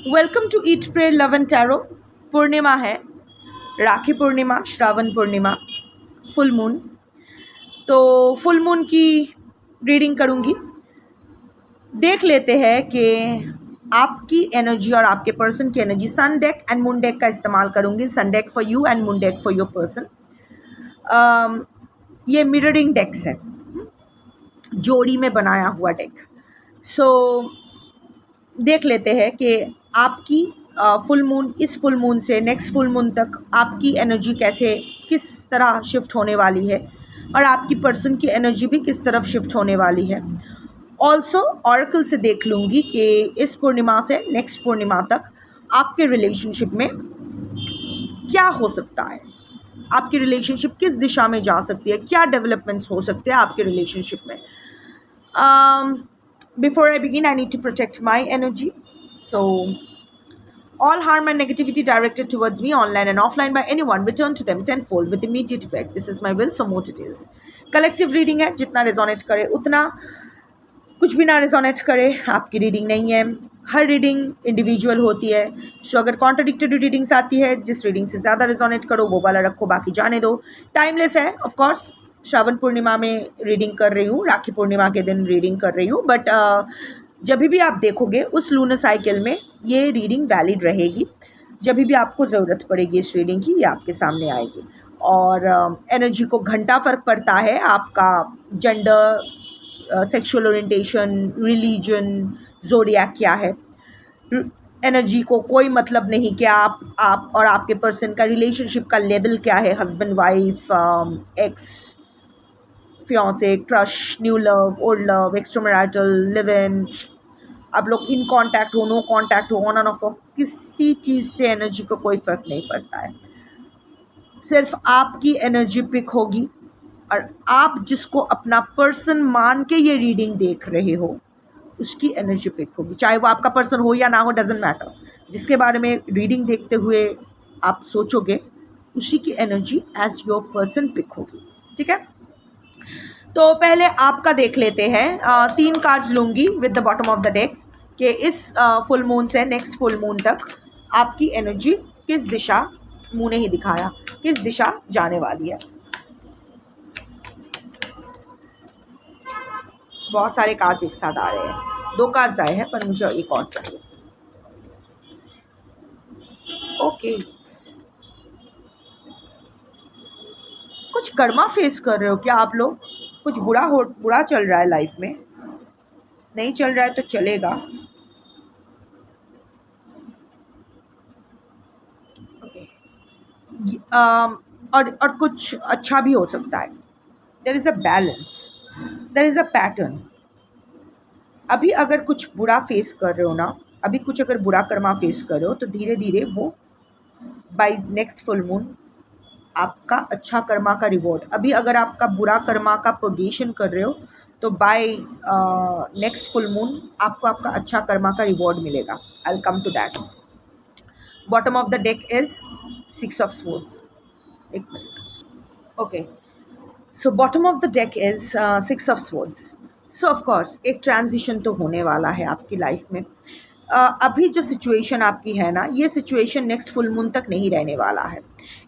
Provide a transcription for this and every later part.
Welcome to eat pray love and tarot. पूर्णिमा है, Rakhi Purnima, Shravan Purnima, full moon. तो फुल मून की रीडिंग करूँगी। देख लेते हैं कि आपकी एनर्जी और आपके पर्सन की energy. Sun deck and moon deck का इस्तेमाल करूँगी। Sun deck for you and moon deck for your person. ये मिररिंग डेक्स है, जोड़ी में बनाया हुआ डेक। सो देख लेते हैं कि आपकी फुल मून, इस फुल मून से नेक्स्ट फुल मून तक आपकी एनर्जी कैसे, किस तरह शिफ्ट होने वाली है और आपकी पर्सन की एनर्जी भी किस तरफ शिफ्ट होने वाली है। ऑल्सो ऑरेकल से देख लूँगी कि इस पूर्णिमा से नेक्स्ट पूर्णिमा तक आपके रिलेशनशिप में क्या हो सकता है, आपकी रिलेशनशिप किस दिशा में जा सकती है, क्या डेवलपमेंट्स हो सकते हैं आपके रिलेशनशिप में। Before I begin, I need to protect my energy. So, all harm and negativity directed towards me, online and offline, by anyone, return to them tenfold with immediate effect. This is my will, so mote it is. Collective reading है, जितना resonate करे उतना, कुछ भी ना resonate करे आपकी reading नहीं है। हर रीडिंग इंडिविजुअल होती है। सो अगर कॉन्ट्रडिक्टरी रीडिंग्स आती है, जिस रीडिंग से ज़्यादा रेजोनेट करो वो वाला रखो, बाकी जाने दो। टाइमलेस है ऑफ कोर्स। श्रावण पूर्णिमा में रीडिंग कर रही हूँ, राखी पूर्णिमा के दिन रीडिंग कर रही हूँ, बट जब भी आप देखोगे उस लूनर साइकिल में ये रीडिंग वैलिड रहेगी। जब भी आपको ज़रूरत पड़ेगी इस रीडिंग की, ये आपके सामने आएगी। और एनर्जी को घंटा फ़र्क पड़ता है, आपका gender, sexual orientation, religion, zodiac क्या है। एनर्जी को कोई मतलब नहीं कि आप और आपके पर्सन का रिलेशनशिप का लेवल क्या है, husband wife, ex fiance, crush, new love, old love, extramarital, live in, आप लोग इन कांटेक्ट हो, नो कांटेक्ट हो, ऑन एंड ऑफ हो, किसी चीज़ से एनर्जी को कोई फ़र्क नहीं पड़ता है। सिर्फ आपकी एनर्जी पिक होगी और आप जिसको अपना पर्सन मान के ये रीडिंग देख रहे हो उसकी एनर्जी पिक होगी। चाहे वो आपका पर्सन हो या ना हो, डजेंट मैटर। जिसके बारे में रीडिंग देखते हुए आप सोचोगे उसी की energy as your person pick होगी। ठीक है, तो पहले आपका देख लेते हैं। 3 कार्ड्स लूँगी with the bottom of the deck कि इस फुल मून से नेक्स्ट फुल मून तक आपकी एनर्जी किस दिशा, मुँह ने ही दिखाया, किस दिशा जाने वाली है। बहुत सारे कार्ड्स एक साथ आ रहे हैं, 2 कार्ड्स आए हैं पर मुझे एक और चाहिए। ओके, कुछ कर्मा फेस कर रहे हो क्या आप लोग? कुछ बुरा चल रहा है लाइफ में, नहीं चल रहा है तो चलेगा। ओके, और कुछ अच्छा भी हो सकता है। There is a balance, there is a pattern. अभी अगर कुछ बुरा फेस कर रहे हो ना, अभी कुछ अगर बुरा कर्मा फेस कर रहे हो तो धीरे धीरे वो बाय नेक्स्ट फुल मून आपका अच्छा कर्मा का रिवॉर्ड। अभी अगर आपका बुरा कर्मा का पर्गेशन कर रहे हो तो बाय नेक्स्ट फुल मून आपको आपका अच्छा कर्मा का रिवॉर्ड मिलेगा। I will come to that. Bottom of the deck is 6 of swords. एक मिनट। Okay, so bottom of the deck is 6 of swords. So of course एक ट्रांजिशन तो होने वाला है आपकी लाइफ में। अभी जो सिचुएशन आपकी है ना, ये सिचुएशन नेक्स्ट फुल मून तक नहीं रहने वाला है।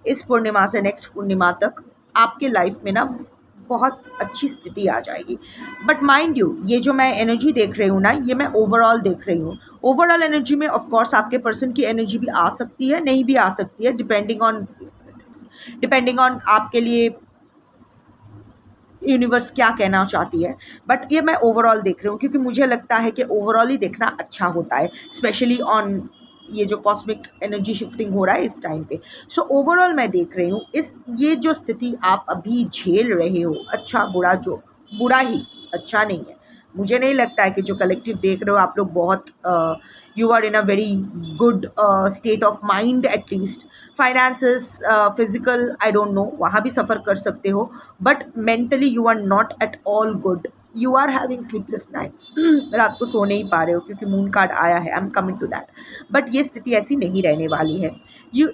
इस पूर्णिमा से नेक्स्ट पूर्णिमा तक आपके लाइफ में ना बहुत अच्छी स्थिति आ जाएगी। बट माइंड यू, ये जो मैं एनर्जी देख रही हूँ ना, ये मैं ओवरऑल देख रही हूँ। ओवरऑल एनर्जी में ऑफ कोर्स आपके पर्सन की एनर्जी भी आ सकती है, नहीं भी आ सकती है, डिपेंडिंग ऑन आपके लिए यूनिवर्स क्या कहना चाहती है। बट ये मैं ओवरऑल देख रही हूँ क्योंकि मुझे लगता है कि ओवरऑल ही देखना अच्छा होता है, स्पेशली ऑन ये जो कॉस्मिक एनर्जी शिफ्टिंग हो रहा है इस टाइम पे। सो ओवरऑल मैं देख रही हूँ ये जो स्थिति आप अभी झेल रहे हो, अच्छा बुरा, जो बुरा ही, अच्छा नहीं है। मुझे नहीं लगता है कि जो कलेक्टिव देख रहे हो आप लोग बहुत you are in a very good state of mind. At least finances, physical, I don't know, वहाँ भी सफ़र कर सकते हो, but mentally you are not at all good. You are having sleepless nights, रात को सो नहीं पा रहे हो क्योंकि मून कार्ड आया है। I am coming to that. But ये स्थिति ऐसी नहीं रहने वाली है। यू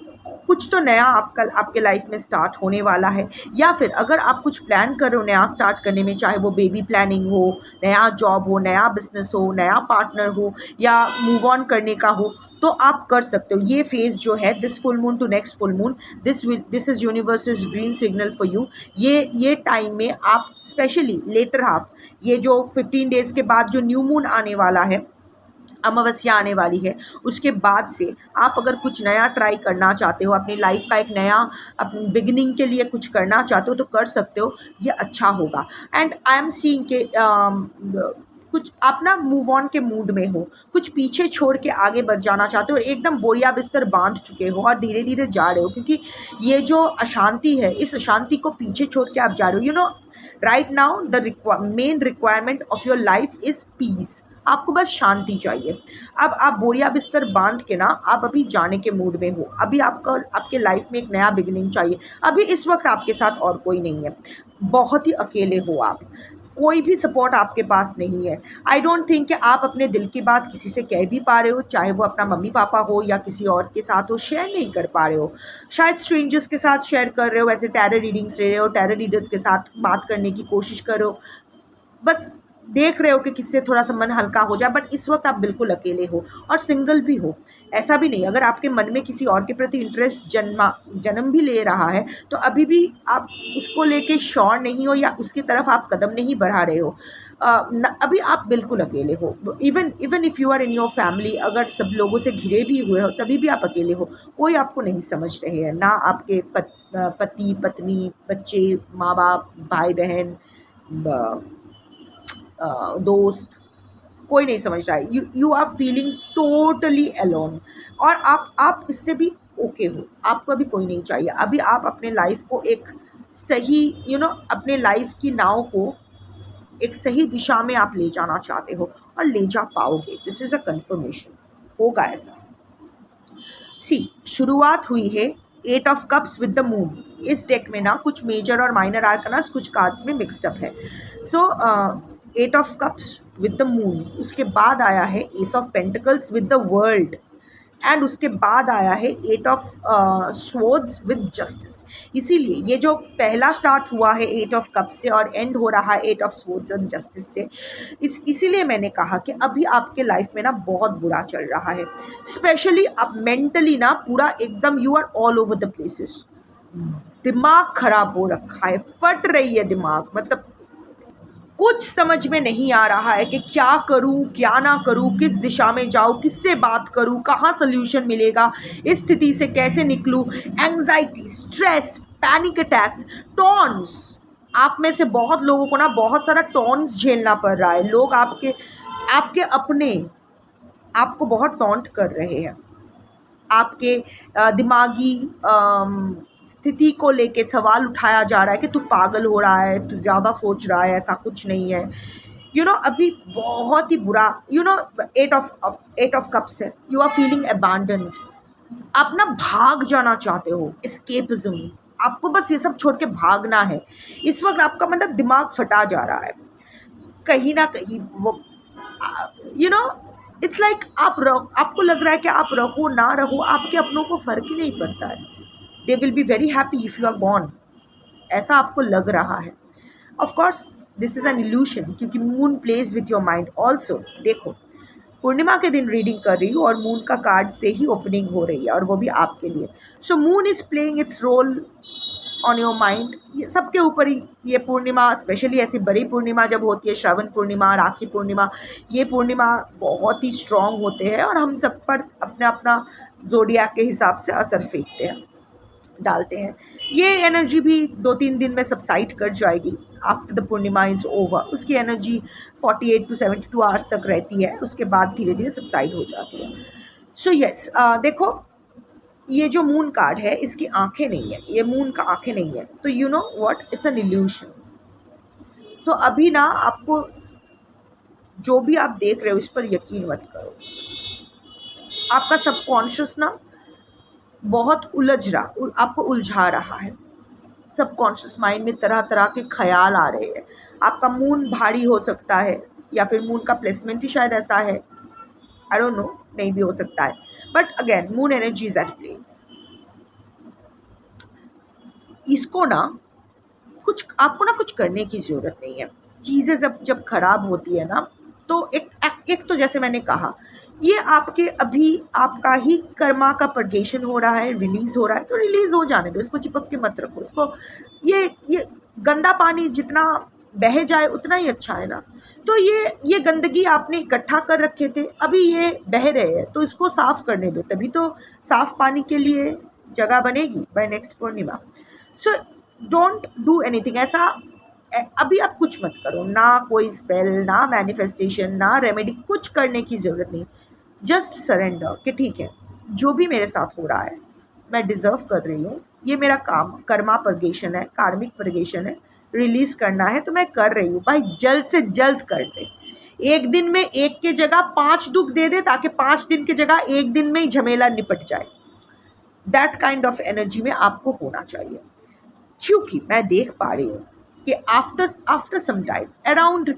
कुछ तो नया आपका आपके लाइफ में स्टार्ट होने वाला है। या फिर अगर आप कुछ प्लान कर रहे हो नया स्टार्ट करने में, चाहे वो बेबी प्लानिंग हो, नया जॉब हो, नया बिजनेस हो, नया पार्टनर हो, या मूव ऑन करने का हो, तो आप कर सकते हो। ये फेज़ जो है, this full moon to next full moon, this is universe green signal for you. ये टाइम में आप स्पेशली लेटर हाफ, ये जो 15 डेज़ के बाद जो न्यू मून आने वाला है, अमावस्या आने वाली है, उसके बाद से आप अगर कुछ नया ट्राई करना चाहते हो, अपनी लाइफ का एक नया अपनी बिगिनिंग के लिए कुछ करना चाहते हो, तो कर सकते हो। ये अच्छा होगा। एंड आई एम सीइंग के कुछ आप ना मूव ऑन के मूड में हो, कुछ पीछे छोड़ के आगे बढ़ जाना चाहते हो, एकदम बोरिया बिस्तर बांध चुके हो और धीरे धीरे जा रहे हो, क्योंकि ये जो अशांति है, इस अशांति को पीछे छोड़ के आप जा रहे हो। Right now the main requirement of your life is piece. आपको बस शांति चाहिए। अब आप बोरिया बिस्तर बांध के ना, आप अभी जाने के मूड में हो, अभी आपका आपके लाइफ में एक नया बिगिनिंग चाहिए। अभी इस वक्त आपके साथ और कोई नहीं है, बहुत ही अकेले हो आप, कोई भी सपोर्ट आपके पास नहीं है। आई डोंट थिंक कि आप अपने दिल की बात किसी से कह भी पा रहे हो, चाहे वो अपना मम्मी पापा हो या किसी और के साथ हो, शेयर नहीं कर पा रहे हो। शायद स्ट्रेंजर्स के साथ शेयर कर रहे हो, ऐसे टैरो रीडिंग्स ले रहे हो, टैरो रीडर्स के साथ बात करने की कोशिश करो, बस देख रहे हो कि किससे थोड़ा सा मन हल्का हो जाए। बट इस वक्त आप बिल्कुल अकेले हो और सिंगल भी हो। ऐसा भी नहीं, अगर आपके मन में किसी और के प्रति इंटरेस्ट जन्म भी ले रहा है, तो अभी भी आप उसको लेके श्योर नहीं हो या उसकी तरफ आप कदम नहीं बढ़ा रहे हो। अभी आप बिल्कुल अकेले हो। Even if you are in your family, अगर सब लोगों से घिरे भी हुए हो, तभी भी आप अकेले हो। कोई आपको नहीं समझ रहे हैं, ना आपके पति पत्नी, बच्चे, माँ बाप, भाई बहन, दोस्त, कोई नहीं समझ रहा है। You are feeling totally alone. और आप इससे भी ओके हो, आपको अभी कोई नहीं चाहिए। अभी आप अपने लाइफ को एक सही अपने लाइफ की नाव को एक सही दिशा में आप ले जाना चाहते हो और ले जा पाओगे। दिस इज़ अ कन्फर्मेशन, होगा ऐसा। सी, शुरुआत हुई है 8 of cups with the moon. इस डेक में ना कुछ मेजर और माइनर आर्कनास कुछ कार्ड्स में मिक्सड अप है। सो 8 of cups with the moon, उसके बाद आया है S of pentacles with the world, and उसके बाद आया है 8 ऑफ स्वॉर्ड्स विद जस्टिस। इसीलिए ये जो पहला स्टार्ट हुआ है 8 ऑफ कप से और एंड हो रहा है 8 ऑफ स्वॉर्ड्स एंड जस्टिस से, इसीलिए मैंने कहा कि अभी आपके लाइफ में ना बहुत बुरा चल रहा है। स्पेशली आप मेंटली ना पूरा एकदम you are all over the places. दिमाग खराब हो रखा है, फट रही है दिमाग, मतलब कुछ समझ में नहीं आ रहा है कि क्या करूं क्या ना करूं, किस दिशा में जाऊं, किससे बात करूं, कहाँ सोल्यूशन मिलेगा, इस स्थिति से कैसे निकलूं। Anxiety, stress, panic attacks, taunts. आप में से बहुत लोगों को ना बहुत सारा टॉन्ट्स झेलना पड़ रहा है। लोग आपके आपके अपने आपको बहुत टॉन्ट कर रहे हैं। आपके दिमागी स्थिति को लेके सवाल उठाया जा रहा है कि तू पागल हो रहा है, तू ज़्यादा सोच रहा है, ऐसा कुछ नहीं है। अभी बहुत ही बुरा 8 ऑफ कप्स है। You are feeling abandoned. आप ना भाग जाना चाहते हो, एस्केपिज्म। आपको बस ये सब छोड़ के भागना है। इस वक्त आपका मतलब दिमाग फटा जा रहा है कहीं ना कहीं। वो इट्स लाइक आपको लग रहा है कि आप रहो ना रहो, आपके अपनों को फ़र्क ही नहीं पड़ता है। They will be very happy if you are gone, ऐसा आपको लग रहा है। Of course this is an illusion, क्योंकि moon plays with your mind also. देखो, पूर्णिमा के दिन रीडिंग कर रही हूँ और मून का कार्ड से ही ओपनिंग हो रही है, और वो भी आपके लिए। So moon is playing its role on your mind. ये सबके ऊपर ही ये पूर्णिमा, स्पेशली ऐसी बड़ी पूर्णिमा जब होती है, श्रावण पूर्णिमा, राखी पूर्णिमा, ये पूर्णिमा बहुत ही स्ट्रॉन्ग होते हैं और हम सब पर अपना अपना ज़ोडियाक के हिसाब से असर फेंकते हैं, डालते हैं। ये एनर्जी भी 2-3 दिन में सबसाइड कर जाएगी। After the Purnima is over, उसकी एनर्जी 48 to 72 आवर्स तक रहती है, उसके बाद धीरे धीरे सबसाइड हो जाती है। सो यस, देखो, ये जो मून कार्ड है इसकी आंखें नहीं है, ये मून का आंखें नहीं है, तो you know what, it's an illusion. तो अभी ना आपको जो भी आप देख रहे हो इस पर यकीन मत करो। आपका सबकॉन्शियस ना बहुत आपको उलझा रहा है। सबकॉन्शियस माइंड में तरह तरह के ख्याल आ रहे हैं। आपका मून भारी हो सकता है, या फिर मून का प्लेसमेंट ही शायद ऐसा है, आई डोंट नो, नहीं भी हो सकता है। But again moon energy is at play. इसको ना कुछ करने की ज़रूरत नहीं है। चीज़ें जब खराब होती है ना, तो एक तो जैसे मैंने कहा, ये आपके अभी आपका ही कर्मा का परगेशन हो रहा है, रिलीज़ हो रहा है, तो रिलीज़ हो जाने दो, इसको चिपक के मत रखो इसको। ये गंदा पानी जितना बह जाए उतना ही अच्छा है ना। तो ये गंदगी आपने इकट्ठा कर रखे थे, अभी ये बह रहे हैं, तो इसको साफ़ करने दो, तभी तो साफ़ पानी के लिए जगह बनेगी बाय नेक्स्ट पूर्णिमा। सो डोंट डू एनीथिंग ऐसा। अभी आप कुछ मत करो, ना कोई स्पेल, ना मैनिफेस्टेशन, ना रेमेडी, कुछ करने की ज़रूरत नहीं। जस्ट सरेंडर कि ठीक है, जो भी मेरे साथ हो रहा है मैं डिज़र्व कर रही हूँ, ये मेरा काम कर्मा परगेशन है, कार्मिक परगेशन है, रिलीज़ करना है तो मैं कर रही हूँ। भाई जल्द से जल्द कर दे, एक दिन में एक के जगह 5 दुख दे दे, ताकि 5 दिन की जगह एक दिन में ही झमेला निपट जाए। दैट काइंड ऑफ एनर्जी में आपको होना चाहिए, क्योंकि मैं देख पा रही हूँ कि after some time around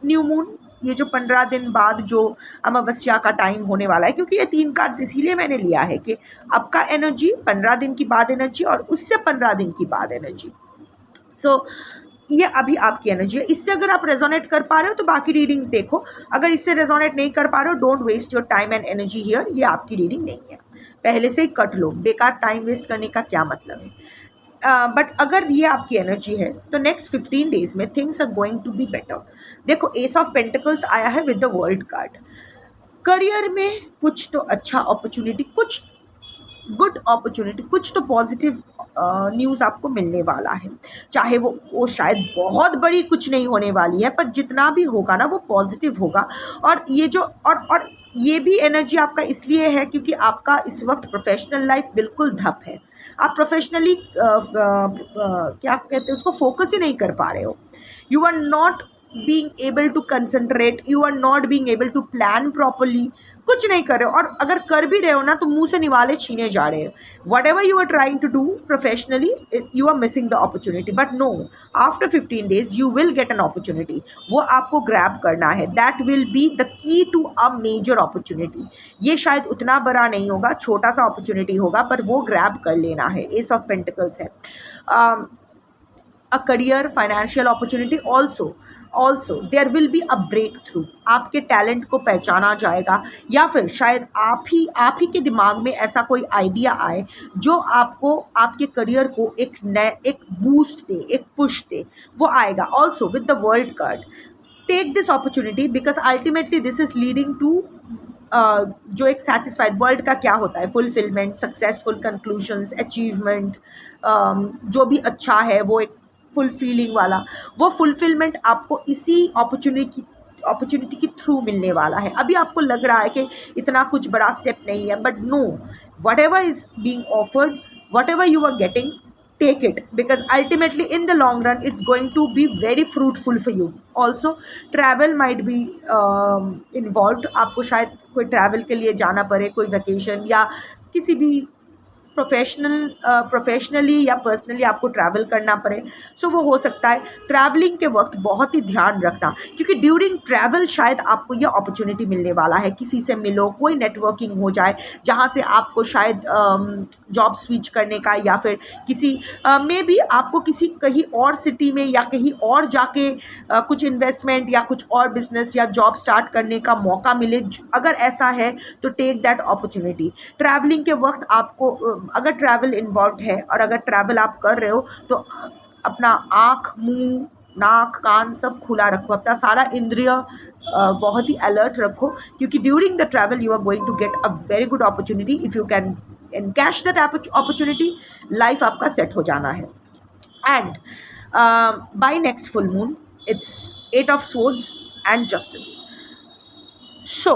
new moon, ये जो 15 दिन बाद जो अमावस्या का टाइम होने वाला है, क्योंकि ये 3 कार्ड्स इसीलिए मैंने लिया है कि आपका एनर्जी 15 दिन की बाद एनर्जी और उससे 15 दिन की बाद एनर्जी। सो ये अभी आपकी एनर्जी है। इससे अगर आप रेजोनेट कर पा रहे हो तो बाकी रीडिंग्स देखो, अगर इससे रेजोनेट नहीं कर पा रहे हो, don't waste your time and energy here, ये आपकी रीडिंग नहीं है, पहले से ही कट लो, बेकार टाइम वेस्ट करने का क्या मतलब है। बट अगर ये आपकी एनर्जी है तो नेक्स्ट 15 डेज में things are going to be better. देखो एस ऑफ पेंटिकल्स आया है with the world card. Career में कुछ तो अच्छा अपॉर्चुनिटी, कुछ गुड अपॉर्चुनिटी, कुछ तो पॉजिटिव न्यूज़ आपको मिलने वाला है। चाहे वो शायद बहुत बड़ी कुछ नहीं होने वाली है, पर जितना भी होगा ना वो पॉजिटिव होगा। और ये जो और ये भी एनर्जी आपका इसलिए है क्योंकि आपका इस वक्त प्रोफेशनल लाइफ बिल्कुल धप है। आप प्रोफेशनली क्या कहते हैं उसको, फोकस ही नहीं कर पा रहे हो। You are not being able to concentrate, you are not being able to plan properly, कुछ नहीं कर रहे हो। और अगर कर भी रहे हो ना तो मुंह से निवाले छीने जा रहे हो। Whatever you are trying to do professionally, you are missing the opportunity. But no, after 15 days you will get an opportunity, वो आपको ग्रैब करना है। That will be the key to a major opportunity. ये शायद उतना बड़ा नहीं होगा, छोटा सा अपॉर्चुनिटी होगा, पर वो ग्रैब कर लेना है। एस ऑफ पेंटिकल्स है। A career, financial opportunity, also there will be a breakthrough. आपके टैलेंट को पहचाना जाएगा, या फिर शायद आप ही के दिमाग में ऐसा कोई आइडिया आए जो आपको आपके करियर को एक बूस्ट दे, एक पुश दे, वो आएगा। Also with the world card, take this opportunity because ultimately this is leading to जो एक सेटिस्फाइड वर्ल्ड का क्या होता है, फुलफिलमेंट, सक्सेसफुल कंक्लूजन्स, अचीवमेंट, जो भी अच्छा है वो एक फुलफिलिंग वाला, वो फुलफिलमेंट आपको इसी अपॉर्चुनिटी के थ्रू मिलने वाला है। अभी आपको लग रहा है कि इतना कुछ बड़ा स्टेप नहीं है, but no, whatever is being offered, whatever you are getting, take it, because ultimately in the long run it's going to be very fruitful for you. Also travel might be involved, आपको शायद कोई travel के लिए जाना पड़े, कोई vacation या किसी भी प्रोफेशनली या पर्सनली आपको ट्रैवल करना पड़े, सो वो हो सकता है। ट्रैवलिंग के वक्त बहुत ही ध्यान रखना, क्योंकि ड्यूरिंग ट्रैवल शायद आपको ये अपॉर्चुनिटी मिलने वाला है, किसी से मिलो, कोई नेटवर्किंग हो जाए जहाँ से आपको शायद जॉब स्विच करने का, या फिर किसी मे बी आपको किसी कहीं और सिटी में या कहीं और जाके कुछ इन्वेस्टमेंट या कुछ और बिजनेस या जॉब स्टार्ट करने का मौका मिले। अगर ऐसा है तो टेक दैट अपॉर्चुनिटी। ट्रैवलिंग के वक्त आपको अगर ट्रैवल इन्वॉल्व है और अगर ट्रैवल आप कर रहे हो तो अपना आँख, मुंह, नाक, कान सब खुला रखो, अपना सारा इंद्रिय बहुत ही अलर्ट रखो, क्योंकि during the travel you are going to get a very good opportunity. If you can cash that opportunity, life आपका सेट हो जाना है। And by next full moon it's 8 of swords and justice. So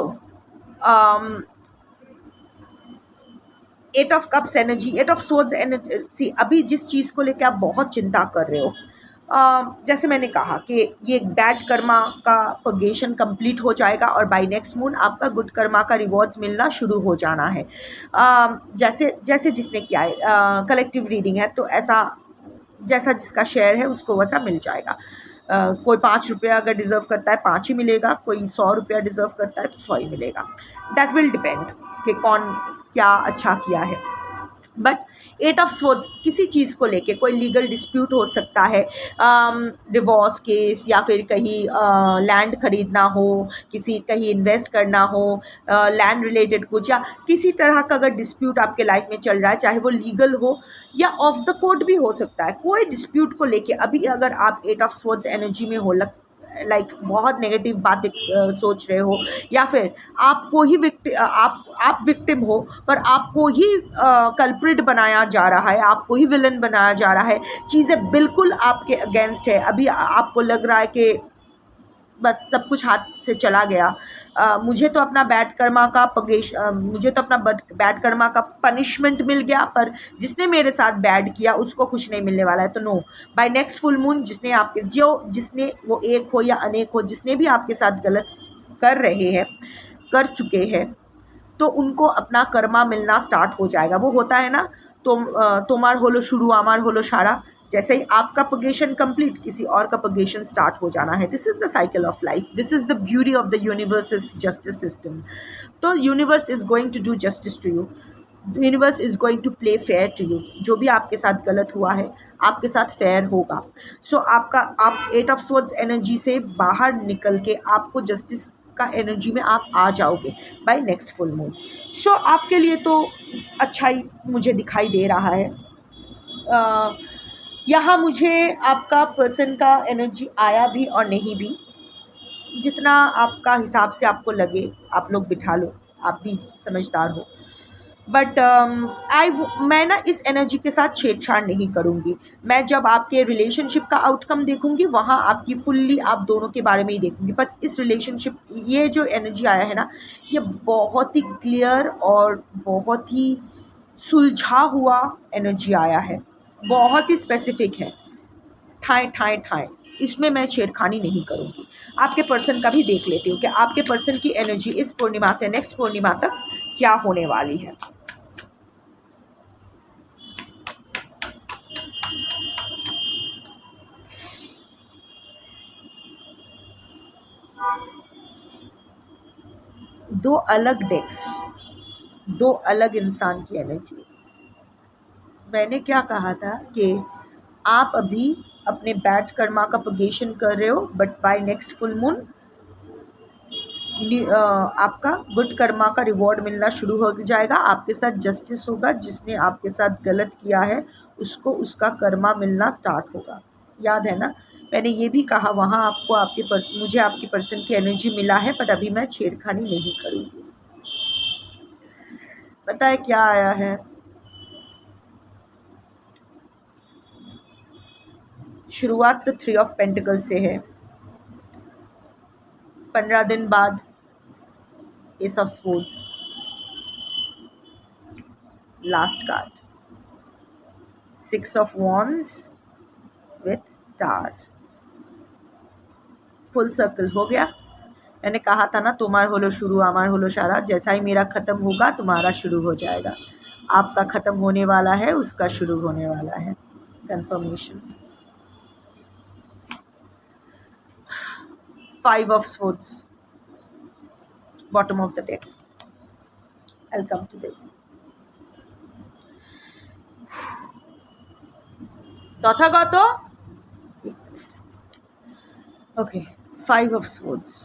8 of cups energy, 8 of swords energy. अभी जिस चीज़ को लेकर आप बहुत चिंता कर रहे हो, जैसे मैंने कहा कि ये बैड कर्मा का पर्गेशन कंप्लीट हो जाएगा और बाय नेक्स्ट मून आपका गुड कर्मा का रिवॉर्ड्स मिलना शुरू हो जाना है। जैसे जिसने किया है, कलेक्टिव रीडिंग है, तो ऐसा जैसा जिसका शेयर है उसको वैसा मिल जाएगा। कोई 5 रुपया अगर डिज़र्व करता है 5 ही मिलेगा, कोई 100 रुपया डिज़र्व करता है तो 100 ही मिलेगा। दैट विल डिपेंड कि कौन क्या अच्छा किया है। बट एट ऑफ स्वॉर्ड्स किसी चीज़ को लेके कोई लीगल डिस्प्यूट हो सकता है, डिवोर्स केस, या फिर कहीं लैंड खरीदना हो, किसी कहीं इन्वेस्ट करना हो, लैंड रिलेटेड कुछ, या किसी तरह का अगर डिस्प्यूट आपके लाइफ में चल रहा है, चाहे वो लीगल हो या ऑफ द कोर्ट भी हो सकता है, कोई डिस्प्यूट को लेके अभी अगर आप एट ऑफ स्वॉर्ड्स एनर्जी में हो, लाइक बहुत नेगेटिव बातें सोच रहे हो, या फिर आपको ही आप विक्टिम हो पर आपको ही कल्प्रिट बनाया जा रहा है, आपको ही विलन बनाया जा रहा है, चीज़ें बिल्कुल आपके अगेंस्ट है, अभी आपको लग रहा है कि बस सब कुछ हाथ से चला गया, मुझे तो अपना मुझे तो अपना बैड कर्मा का पनिशमेंट मिल गया, पर जिसने मेरे साथ बैड किया उसको कुछ नहीं मिलने वाला है। तो no, by next full moon जिसने वो एक हो या अनेक हो, जिसने भी आपके साथ गलत कर चुके हैं, तो उनको अपना कर्मा मिलना स्टार्ट हो जाएगा। वो होता है ना, तुम्हार होलो शुरू आमार होलो सारा, जैसे ही आपका पगेशन कंप्लीट, किसी और का पगेशन स्टार्ट हो जाना है। This is the cycle of life, this is the beauty of the universe is justice system. तो universe is going to do justice to you, universe is going to play fair to you. जो भी आपके साथ गलत हुआ है आपके साथ फेयर होगा। सो आप एट ऑफ स्वॉर्ड्स एनर्जी से बाहर निकल के आपको जस्टिस का एनर्जी में आप आ जाओगे बाय नेक्स्ट फुल मून। सो आपके लिए तो अच्छा ही मुझे दिखाई दे रहा है। यहाँ मुझे आपका पर्सन का एनर्जी आया भी और नहीं भी, जितना आपका हिसाब से आपको लगे आप लोग बिठा लो, आप भी समझदार हो। बट मैं ना इस एनर्जी के साथ छेड़छाड़ नहीं करूँगी। मैं जब आपके रिलेशनशिप का आउटकम देखूँगी वहाँ आपकी फुल्ली आप दोनों के बारे में ही देखूँगी। पर इस रिलेशनशिप, ये जो एनर्जी आया है ना, ये बहुत ही क्लियर और बहुत ही सुलझा हुआ एनर्जी आया है, बहुत ही स्पेसिफिक है, ठाए ठाए ठाए। इसमें मैं छेड़खानी नहीं करूँगी। आपके पर्सन का भी देख लेती हूँ कि आपके पर्सन की एनर्जी इस पूर्णिमा से नेक्स्ट पूर्णिमा तक क्या होने वाली है। दो अलग डेक्स, दो अलग इंसान की एनर्जी। मैंने क्या कहा था कि आप अभी अपने बैड कर्मा का पगेशन कर रहे हो, but by next full moon आपका गुड कर्मा का रिवॉर्ड मिलना शुरू हो जाएगा। आपके साथ जस्टिस होगा, जिसने आपके साथ गलत किया है उसको उसका कर्मा मिलना स्टार्ट होगा। याद है ना, मैंने ये भी कहा वहाँ आपको मुझे आपके पर्सन की एनर्जी मिला है, बट अभी मैं छेड़खानी नहीं करूँगी। पता है क्या आया है? शुरुआत तो 3 ऑफ पेंटिकल से है, 15 दिन बाद S of swords, last card 6 of wands with tar. Full circle हो गया। मैंने कहा था ना, तुम्हार होलो शुरू आमार होलो सारा, जैसा ही मेरा ख़त्म होगा तुम्हारा शुरू हो जाएगा। आपका ख़त्म होने वाला है, उसका शुरू होने वाला है। Confirmation 5 of swords, bottom of the deck. I'll come to this. Tathagata, okay, 5 of swords.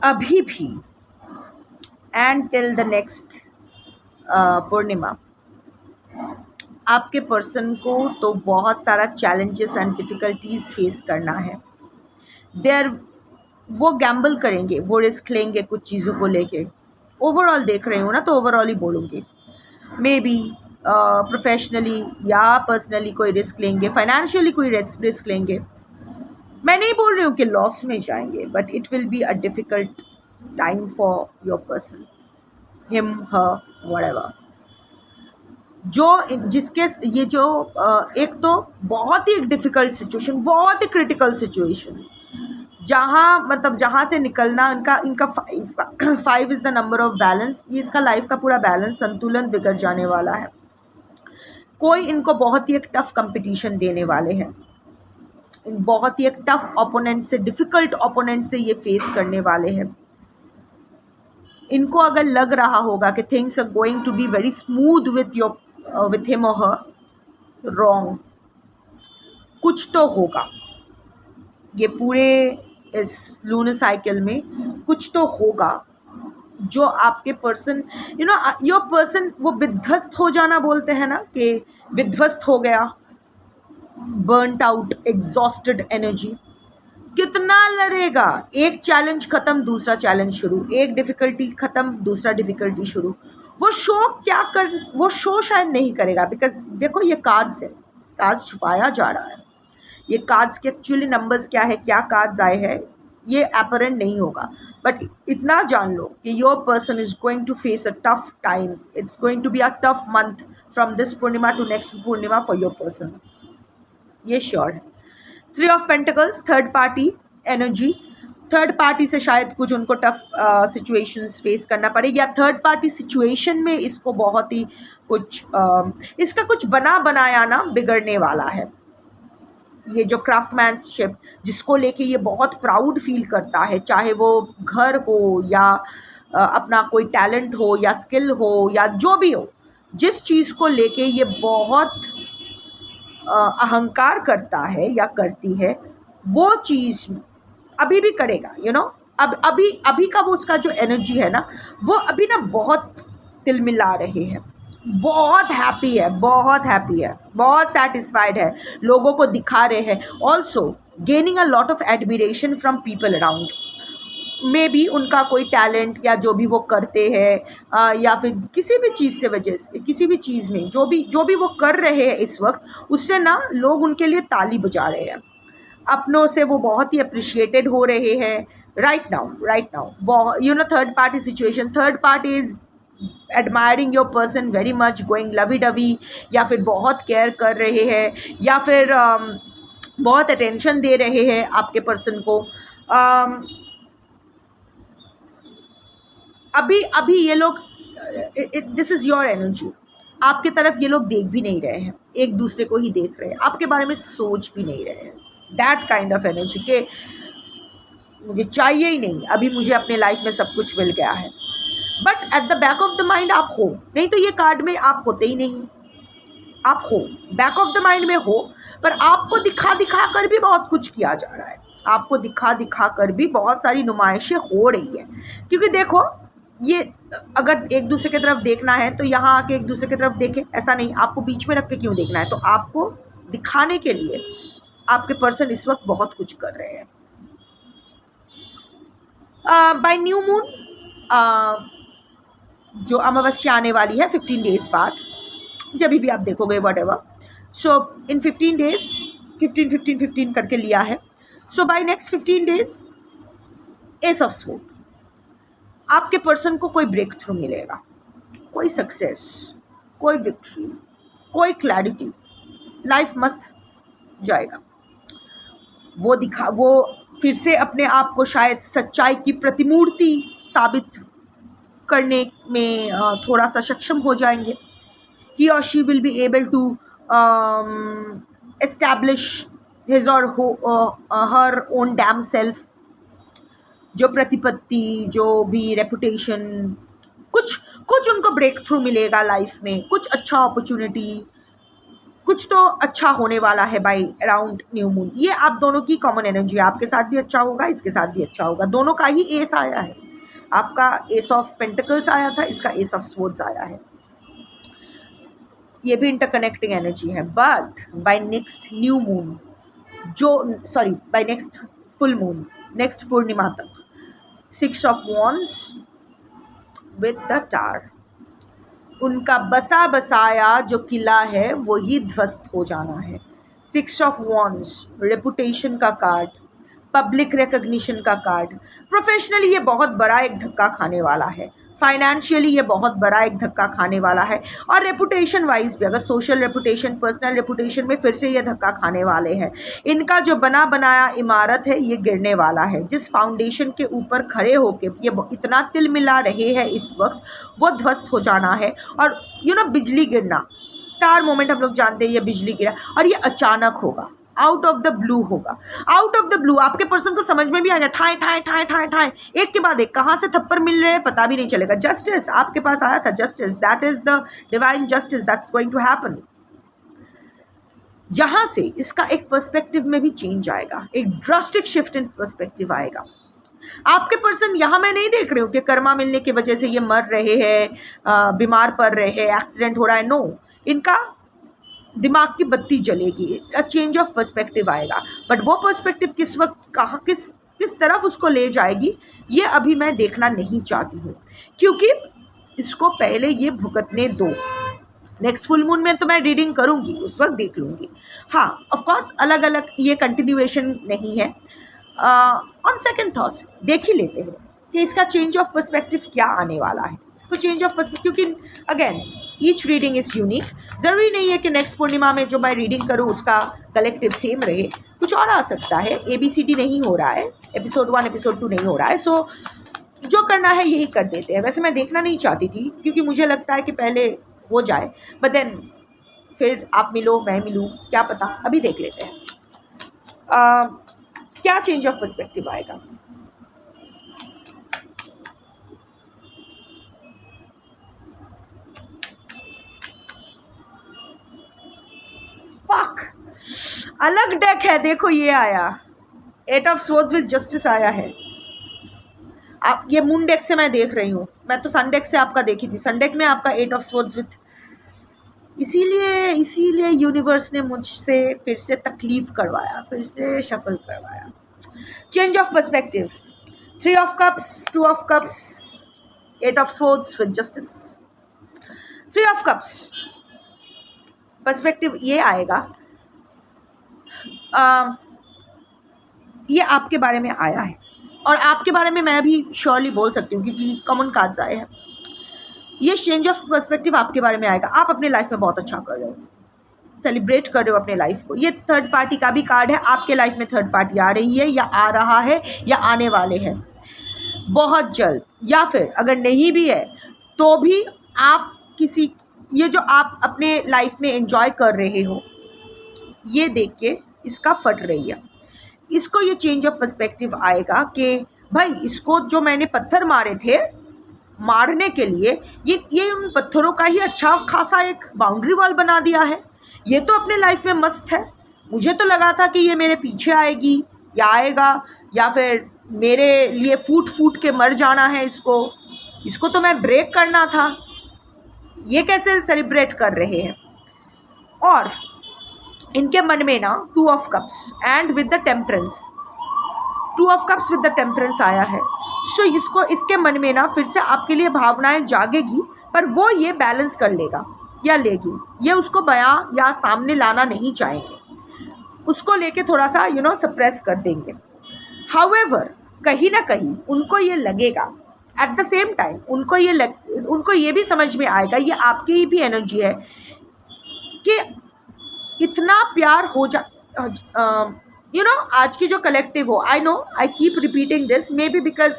अभी भी and till the next पूर्णिमा आपके पर्सन को तो बहुत सारा चैलेंजेस एंड डिफ़िकल्टीज फेस करना है। वो गैम्बल करेंगे, वो रिस्क लेंगे कुछ चीज़ों को लेके। ओवरऑल देख रही हूँ ना, तो ओवरऑल ही बोलूँगी। मे बी प्रोफेशनली या पर्सनली कोई रिस्क लेंगे, फाइनेंशियली कोई रिस्क लेंगे। मैं नहीं बोल रही हूँ कि लॉस में जाएंगे, but it will be a difficult time for your person, him her whatever. ये जो एक तो बहुत ही डिफ़िकल्ट सिचुएशन, बहुत ही क्रिटिकल सिचुएशन, जहाँ से निकलना इनका 5 is the number of balance. ये इसका लाइफ का पूरा बैलेंस संतुलन बिगड़ जाने वाला है। कोई इनको बहुत ही एक टफ कंपटीशन देने वाले हैं, बहुत ही एक टफ ओपोनेंट से, डिफ़िकल्ट ओपोनेंट से ये फेस करने वाले हैं। इनको अगर लग रहा होगा कि things are going to be very smooth with him or her, wrong. कुछ तो होगा, ये पूरे इस लूनर साइकिल में कुछ तो होगा जो आपके person, you know, your person, वो विध्वस्त हो जाना बोलते हैं ना, कि विध्वस्त हो गया, बर्नड आउट, एग्जॉस्टेड एनर्जी। कितना लड़ेगा, एक चैलेंज खत्म दूसरा चैलेंज शुरू, एक डिफिकल्टी खत्म दूसरा डिफिकल्टी शुरू। वो शो शायद नहीं करेगा, बिकॉज देखो ये कार्ड्स है, कार्ड्स छुपाया जा रहा है। ये कार्ड्स के एक्चुअली नंबर्स क्या है, क्या कार्ड्स आए हैं, ये अपरेंट नहीं होगा। बट इतना जान लो कि your person is going to face a tough time, it's going to be a tough month from this purnima to next purnima for your person, ये श्योर है। 3 of pentacles, third party energy. Third party से शायद कुछ उनको tough situations face करना पड़े, या third party situation में इसको बहुत ही कुछ इसका कुछ बना बनाया ना बिगड़ने वाला है। ये जो क्राफ्टमैनशिप जिसको लेके ये बहुत प्राउड फील करता है, चाहे वो घर हो या अपना कोई टैलेंट हो या स्किल हो या जो भी हो, जिस चीज़ को लेके ये बहुत अहंकार करता है या करती है, वो चीज़ अभी भी करेगा, यू नो। अभी का वो उसका जो एनर्जी है ना, वो अभी ना बहुत तिलमिला रहे हैं, बहुत हैप्पी है, बहुत हैप्पी है, बहुत सेटिस्फाइड है, लोगों को दिखा रहे हैं। Also gaining a lot of admiration from people around. May be उनका कोई टैलेंट या जो भी वो करते हैं या फिर किसी भी चीज़ से वजह से, किसी भी चीज़ में जो भी वो कर रहे हैं इस वक्त, उससे ना लोग उनके लिए ताली बजा रहे हैं, अपनों से वो बहुत ही अप्रिशिएटेड हो रहे हैं right now, you know. Third party situation, third party is admiring your person very much, going lovey dovey, या फिर बहुत केयर कर रहे हैं, या फिर बहुत अटेंशन दे रहे हैं आपके पर्सन को। अभी ये लोग, दिस इज़ योर एनर्जी, आपके तरफ ये लोग देख भी नहीं रहे हैं, एक दूसरे को ही देख रहे हैं, आपके बारे में सोच भी नहीं रहे हैं। दैट काइंड ऑफ एनर्जी के मुझे चाहिए ही नहीं, अभी मुझे अपने लाइफ में सब कुछ मिल गया है। But at the back of the mind आप हो, नहीं तो ये कार्ड में आप होते ही नहीं, आप हो, बैक ऑफ द माइंड में हो, पर आपको दिखा दिखा कर भी बहुत कुछ किया जा रहा है, आपको दिखा दिखा कर भी बहुत सारी नुमाइशें हो रही है। क्योंकि देखो, ये अगर एक दूसरे की तरफ देखना है तो यहाँ आके एक दूसरे की तरफ देखें, ऐसा नहीं, आपको बीच में रख के क्यों देखना है। तो आपको दिखाने के लिए आपके पर्सन इस वक्त बहुत कुछ कर रहे हैं। बाय न्यू मून, जो अमावस्या आने वाली है 15 डेज बाद, जब भी आप देखोगे whatever, so in 15 days 15 करके लिया है। So by next 15 days ace of sword, आपके पर्सन को कोई ब्रेक थ्रू मिलेगा, कोई सक्सेस, कोई विक्ट्री, कोई क्लैरिटी, लाइफ मस्त जाएगा। वो फिर से अपने आप को शायद सच्चाई की प्रतिमूर्ति साबित करने में थोड़ा सा सक्षम हो जाएंगे। He or she will be able to establish his or her own dam self. जो प्रतिपत्ति, जो भी रेपुटेशन, कुछ उनको ब्रेक थ्रू मिलेगा लाइफ में, कुछ अच्छा अपॉर्चुनिटी, कुछ तो अच्छा होने वाला है बाय अराउंड न्यू मून। ये आप दोनों की कॉमन एनर्जी है, आपके साथ भी अच्छा होगा, इसके साथ भी अच्छा होगा। दोनों का ही एस आया है, आपका एस ऑफ पेंटिकल्स आया था, इसका एस ऑफ स्वॉर्ड्स आया है। ये भी इंटरकनेक्टिंग एनर्जी है। But by next new moon, by next full moon, next पूर्णिमा तक, 6 of wands with the star, उनका बसा बसाया जो किला है वो ही ध्वस्त हो जाना है। 6 ऑफ वॉन्ड्स रेपुटेशन का कार्ड, पब्लिक रिकग्निशन का कार्ड। प्रोफेशनली ये बहुत बड़ा एक धक्का खाने वाला है, फाइनेंशियली ये बहुत बड़ा एक धक्का खाने वाला है, और रेपुटेशन वाइज भी, अगर सोशल रेपुटेशन, पर्सनल रेपुटेशन में फिर से ये धक्का खाने वाले हैं। इनका जो बना बनाया इमारत है ये गिरने वाला है। जिस फाउंडेशन के ऊपर खड़े होके ये इतना तिल मिला रहे हैं इस वक्त, वो ध्वस्त हो जाना है। और यू नो, बिजली गिरना, टार मोमेंट हम लोग जानते हैं, ये बिजली गिरा और ये अचानक होगा। आउट ऑफ द ब्लू होगा, आउट ऑफ द ब्लू आपके पर्सन को समझ में भी आ जाए, ठाए ठाए ठाए ठाए ठाए, एक के बाद एक कहाँ से थप्पड़ मिल रहे हैं पता भी नहीं चलेगा। जस्टिस आपके पास आया था, justice, that is the divine justice that's going to happen. जहां से इसका एक पर्सपेक्टिव में भी चेंज आएगा, एक ड्रास्टिक शिफ्ट इन पर्सपेक्टिव आएगा। आपके पर्सन यहाँ मैं नहीं देख रही हूँ कि कर्मा मिलने की वजह से ये मर रहे हैं, बीमार पड़ रहे हैं, एक्सीडेंट हो रहा है, नो, इनका दिमाग की बत्ती जलेगी, चेंज ऑफ पर्सपेक्टिव आएगा। बट वो पर्सपेक्टिव किस वक्त कहाँ किस तरफ उसको ले जाएगी ये अभी मैं देखना नहीं चाहती हूँ, क्योंकि इसको पहले ये भुगतने दो। नेक्स्ट फुल मून में तो मैं रीडिंग करूँगी, उस वक्त देख लूँगी। हाँ ऑफ कोर्स अलग अलग, ये कंटिन्यूएशन नहीं है। ऑन सेकंड थॉट्स देख ही लेते हैं कि इसका चेंज ऑफ पर्सपेक्टिव क्या आने वाला है। इसको चेंज ऑफ पर्सपेक्टिव, क्योंकि again each reading is unique. ज़रूरी नहीं है कि नेक्स्ट पूर्णिमा में जो मैं रीडिंग करूँ उसका कलेक्टिव सेम रहे, कुछ और आ सकता है। ABCD नहीं हो रहा है, एपिसोड 1 एपिसोड 2 नहीं हो रहा है, सो जो करना है यही कर देते हैं। वैसे मैं देखना नहीं चाहती थी क्योंकि मुझे लगता है कि पहले हो जाए, बट देन फिर आप मिलो मैं मिलूँ, क्या पता, अभी देख लेते हैं क्या चेंज ऑफ पर्सपेक्टिव आएगा। फक, अलग डेक है, देखो ये आया 8 ऑफ स्वॉर्ड्स विद जस्टिस आया है। आप ये मून डेक से मैं देख रही हूँ, मैं तो सन डेक से आपका देखी थी। सन डेक में आपका 8 ऑफ स्वॉर्ड्स विद, इसीलिए यूनिवर्स ने मुझसे फिर से तकलीफ करवाया, फिर से शफल करवाया। Change of perspective, 3 of cups, 2 of cups, 8 of swords with justice, 3 of cups. Perspective ये आएगा, ये आपके बारे में आया है और आपके बारे में मैं भी श्योरली बोल सकती हूँ क्योंकि कॉमन कार्ड्स आए हैं। ये चेंज ऑफ पर्सपेक्टिव आपके बारे में आएगा। आप अपने लाइफ में बहुत अच्छा कर रहे हो, सेलिब्रेट कर रहे हो अपने लाइफ को। ये थर्ड पार्टी का भी कार्ड है, आपके लाइफ में थर्ड पार्टी आ रही है या आ रहा है या आने वाले हैं बहुत जल्द, या फिर अगर नहीं भी है तो भी आप किसी, ये जो आप अपने लाइफ में एंजॉय कर रहे हो ये देख के इसका फट रही है। इसको ये चेंज ऑफ पर्सपेक्टिव आएगा कि भाई इसको जो मैंने पत्थर मारे थे मारने के लिए, ये उन पत्थरों का ही अच्छा खासा एक बाउंड्री वॉल बना दिया है। ये तो अपने लाइफ में मस्त है, मुझे तो लगा था कि ये मेरे पीछे आएगी या आएगा या फिर मेरे लिए फूट फूट के मर जाना है, इसको तो मैं ब्रेक करना था। ये कैसे सेलिब्रेट कर रहे हैं। और इनके मन में ना 2 of cups and with the temperance, 2 of cups with the temperance आया है। सो इसके मन में ना फिर से आपके लिए भावनाएं जागेगी, पर वो ये बैलेंस कर लेगा या लेगी, ये उसको बयां या सामने लाना नहीं चाहेंगे, उसको लेके थोड़ा सा सप्रेस कर देंगे। हाउएवर कहीं ना कहीं उनको ये लगेगा, एट द सेम टाइम उनको ये भी समझ में आएगा, ये आपकी ही भी एनर्जी है कि इतना प्यार हो जा आज की जो कलेक्टिव हो, I know I keep repeating this, maybe because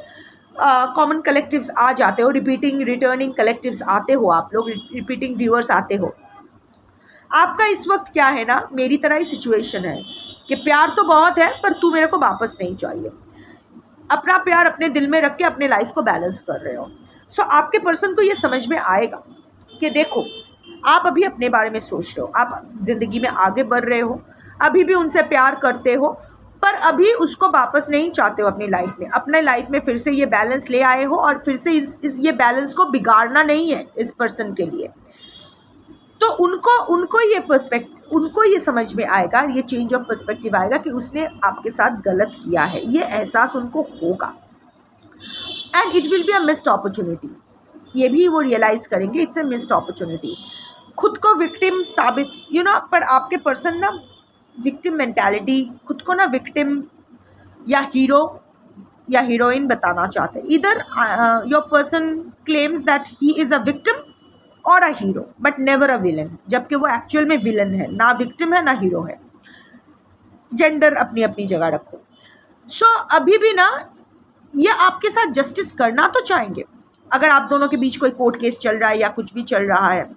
common collectives आ जाते हो, रिटर्निंग कलेक्टिव्स आते हो, आप लोग रिपीटिंग व्यूअर्स आते हो। आपका इस वक्त क्या है ना, मेरी तरह ही सिचुएशन है कि प्यार तो बहुत है पर तू मेरे को वापस नहीं चाहिए। अपना प्यार अपने दिल में रख के अपने लाइफ को बैलेंस कर रहे हो। सो आपके पर्सन को ये समझ में आएगा कि देखो आप अभी अपने बारे में सोच रहे हो, आप ज़िंदगी में आगे बढ़ रहे हो, अभी भी उनसे प्यार करते हो, पर अभी उसको वापस नहीं चाहते हो अपनी लाइफ में। अपने लाइफ में फिर से ये बैलेंस ले आए हो और फिर से ये बैलेंस को बिगाड़ना नहीं है इस पर्सन के लिए। तो उनको ये समझ में आएगा, ये चेंज ऑफ पर्सपेक्टिव आएगा कि उसने आपके साथ गलत किया है, ये एहसास उनको होगा and it will be a missed opportunity. ये भी वो रियलाइज़ करेंगे इट्स अ मिस्ड अपॉर्चुनिटी। खुद को विक्टिम साबित पर आपके पर्सन ना विक्टिम मेंटालिटी, खुद को ना विक्टिम या हीरो या हीरोइन बताना चाहते हैं। इधर your person claims that he is a victim और a hero but never a villain, जबकि वो एक्चुअल में विलन है, ना विक्टिम है ना हीरो है। जेंडर अपनी अपनी जगह रखो। सो अभी भी ना ये आपके साथ जस्टिस करना तो चाहेंगे। अगर आप दोनों के बीच कोई कोर्ट केस चल रहा है या कुछ भी चल रहा है,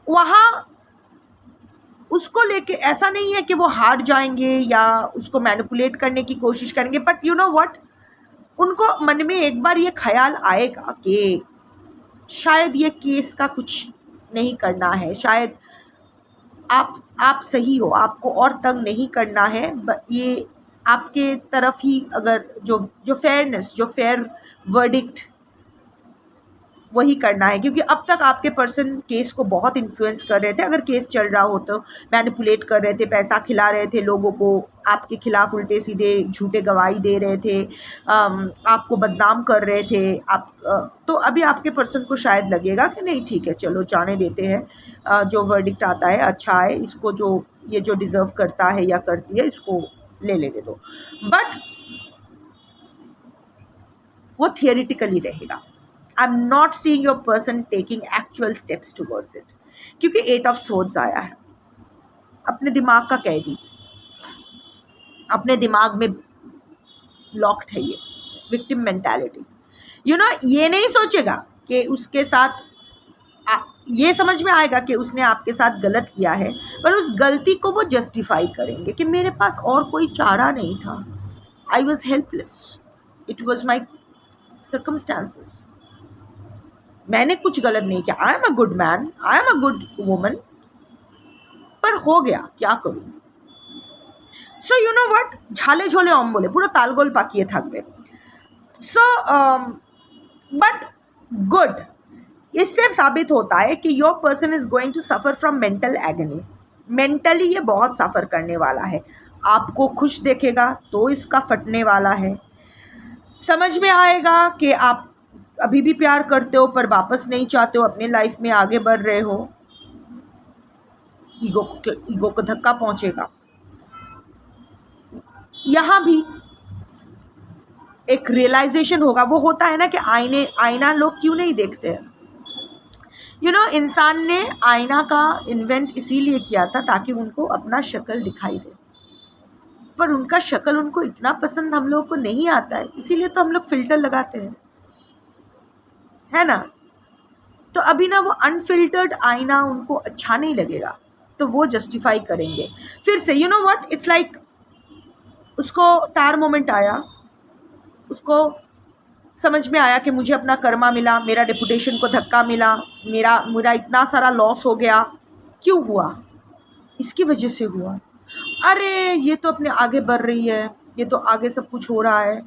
वहाँ उसको लेके ऐसा नहीं है कि वो हार जाएंगे या उसको मैनिपुलेट करने की कोशिश करेंगे, बट यू नो व्हाट, उनको मन में एक बार ये ख्याल आएगा कि शायद ये केस का कुछ नहीं करना है, शायद आप सही हो, आपको और तंग नहीं करना है, ये आपके तरफ ही अगर जो जो फेयरनेस, जो फेयर वर्डिक्ट, वही करना है। क्योंकि अब तक आपके पर्सन केस को बहुत इन्फ्लुएंस कर रहे थे, अगर केस चल रहा हो तो मैनिपुलेट कर रहे थे, पैसा खिला रहे थे लोगों को, आपके खिलाफ उल्टे सीधे झूठे गवाही दे रहे थे, आपको बदनाम कर रहे थे आप। तो अभी आपके पर्सन को शायद लगेगा कि नहीं ठीक है, चलो जाने देते हैं, जो वर्डिक्ट आता है अच्छा है, इसको जो ये जो डिज़र्व करता है या करती है इसको ले लेने दो। बट वो थियरिटिकली रहेगा। आई am not seeing your person taking actual steps towards it, क्योंकि 8 ऑफ स्वॉर्ड्स आया है। अपने दिमाग का कैदी, अपने दिमाग में लॉक्ड है ये विक्टिम मेंटालिटी। यू नो, ये नहीं सोचेगा कि उसके साथ ये समझ में आएगा कि उसने आपके साथ गलत किया है, पर उस गलती को वो जस्टिफाई करेंगे कि मेरे पास और कोई चारा नहीं था, I was helpless, it was my circumstances, मैंने कुछ गलत नहीं किया, I am a good man, I am a good woman, पर हो गया, क्या करूँ। सो यू नो व्हाट, झाले झोले ओम बोले, पूरा तालगोल पाकिए থাকবে। सो बट गुड, इससे साबित होता है कि your person is going to suffer from mental agony. Mentally ये बहुत सफ़र करने वाला है, आपको खुश देखेगा तो इसका फटने वाला है। समझ में आएगा कि आप अभी भी प्यार करते हो पर वापस नहीं चाहते हो, अपने लाइफ में आगे बढ़ रहे हो, ईगो को धक्का पहुंचेगा। यहाँ भी एक रियलाइजेशन होगा, वो होता है ना कि आईना लोग क्यों नहीं देखते हैं। यू नो, इंसान ने आईना का इन्वेंट इसीलिए किया था ताकि उनको अपना शक्ल दिखाई दे, पर उनका शक्ल उनको इतना पसंद हम लोगों को नहीं आता है, इसीलिए तो हम लोग फिल्टर लगाते हैं, है ना। तो अभी ना वो अनफिल्टर्ड आईना उनको अच्छा नहीं लगेगा, तो वो जस्टिफाई करेंगे फिर से। You know what, it's like उसको टार मोमेंट आया, उसको समझ में आया कि मुझे अपना कर्मा मिला, मेरा रेपुटेशन को धक्का मिला, मेरा इतना सारा लॉस हो गया, क्यों हुआ, इसकी वजह से हुआ। अरे ये तो अपने आगे बढ़ रही है, ये तो आगे सब कुछ हो रहा है,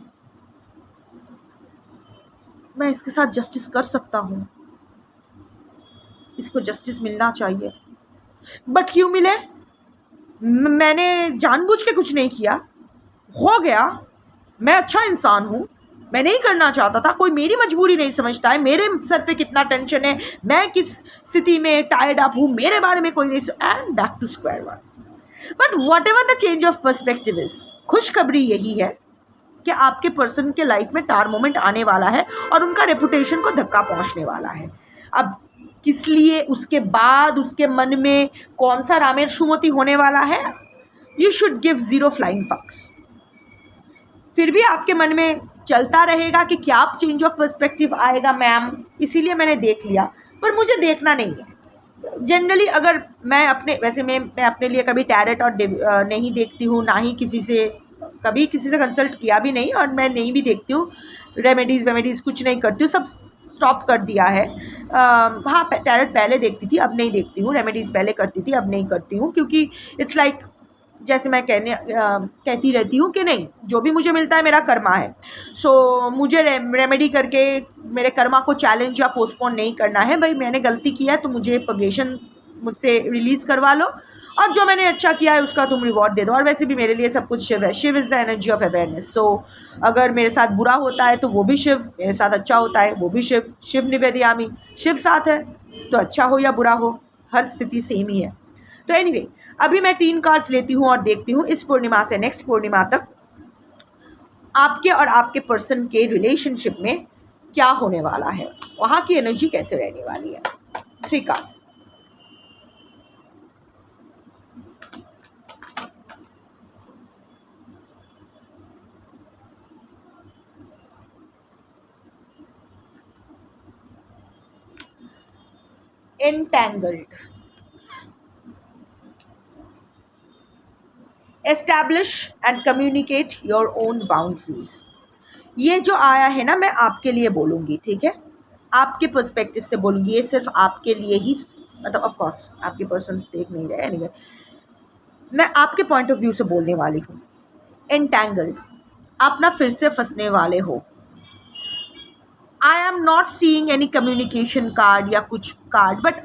मैं इसके साथ जस्टिस कर सकता हूँ, इसको जस्टिस मिलना चाहिए। बट क्यों मिले, मैंने जानबूझ के कुछ नहीं किया, हो गया, मैं अच्छा इंसान हूँ, मैं नहीं करना चाहता था, कोई मेरी मजबूरी नहीं समझता है, मेरे सर पे कितना टेंशन है, मैं किस स्थिति में टायर्ड अप हूँ, मेरे बारे में कोई नहीं, and back to square one. But whatever the change of perspective is, खुशखबरी यही है कि आपके पर्सन के लाइफ में टार मोमेंट आने वाला है और उनका रेपुटेशन को धक्का पहुंचने वाला है। अब किस लिए, उसके बाद उसके मन में कौन सा रामेर सुमति होने वाला है, you should give zero flying फक्स। फिर भी आपके मन में चलता रहेगा कि क्या चेंज ऑफ पर्सपेक्टिव आएगा मैम, इसीलिए मैंने देख लिया, पर मुझे देखना नहीं है। जनरली अगर मैं मैं अपने लिए कभी टैरेट और नहीं देखती हूँ, ना ही कभी किसी से कंसल्ट किया भी नहीं, और मैं नहीं भी देखती हूँ, रेमेडीज़ कुछ नहीं करती हूँ, सब स्टॉप कर दिया है। हाँ, टैरेट पहले देखती थी, अब नहीं देखती हूँ, रेमेडीज़ पहले करती थी, अब नहीं करती हूँ, क्योंकि इट्स लाइक जैसे मैं कहती रहती हूँ कि नहीं, जो भी मुझे मिलता है मेरा कर्मा है, सो मुझे रेमेडी करके मेरे कर्मा को चैलेंज या पोस्टपोन नहीं करना है। भाई मैंने गलती किया है तो मुझे पगेशन मुझसे रिलीज़ करवा लो, और जो मैंने अच्छा किया है उसका तुम रिवॉर्ड दे दो। और वैसे भी मेरे लिए सब कुछ शिव है, Shiva is the energy of awareness. So अगर मेरे साथ बुरा होता है तो वो भी शिव, मेरे साथ अच्छा होता है वो भी शिव, शिव निवेदयामी, शिव साथ है तो अच्छा हो या बुरा हो, हर स्थिति सेम ही है। तो एनीवे, अभी मैं 3 कार्ड्स लेती हूँ और देखती हूँ इस पूर्णिमा से नेक्स्ट पूर्णिमा तक आपके और आपके पर्सन के रिलेशनशिप में क्या होने वाला है, वहाँ की एनर्जी कैसे रहने वाली है। 3 cards. Entangled, establish and communicate your own boundaries. ये जो आया है ना, मैं आपके लिए बोलूँगी, ठीक है, आपके पर्सपेक्टिव से बोलूँगी, ये सिर्फ आपके लिए ही, मतलब ऑफ कोर्स आपके पर्सन देख नहीं रहे, एनीवे मैं आपके पॉइंट ऑफ व्यू से बोलने वाली हूँ। एंटैंगल्ड, आप ना फिर से फंसने वाले हो। I am not seeing any communication card या कुछ card, but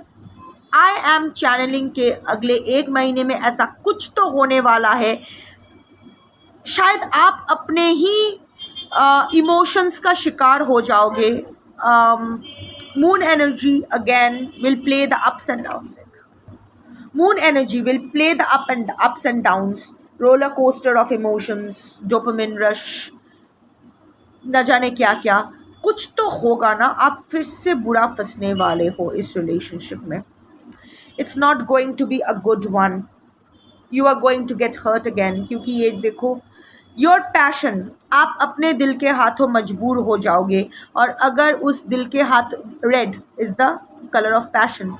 I am channeling के अगले 1 महीने में ऐसा कुछ तो होने वाला है। शायद आप अपने ही इमोशंस का शिकार हो जाओगे। Moon energy again will play the ups and downs. Moon energy will play the ups and downs, roller coaster of emotions, dopamine rush, न जाने क्या क्या कुछ तो होगा ना। आप फिर से बुरा फंसने वाले हो इस रिलेशनशिप में। It's not going to be a good one. You are going to get hurt again, क्योंकि ये देखो, योर पैशन, आप अपने दिल के हाथों मजबूर हो जाओगे। और अगर उस दिल के हाथ, red is the colour of passion,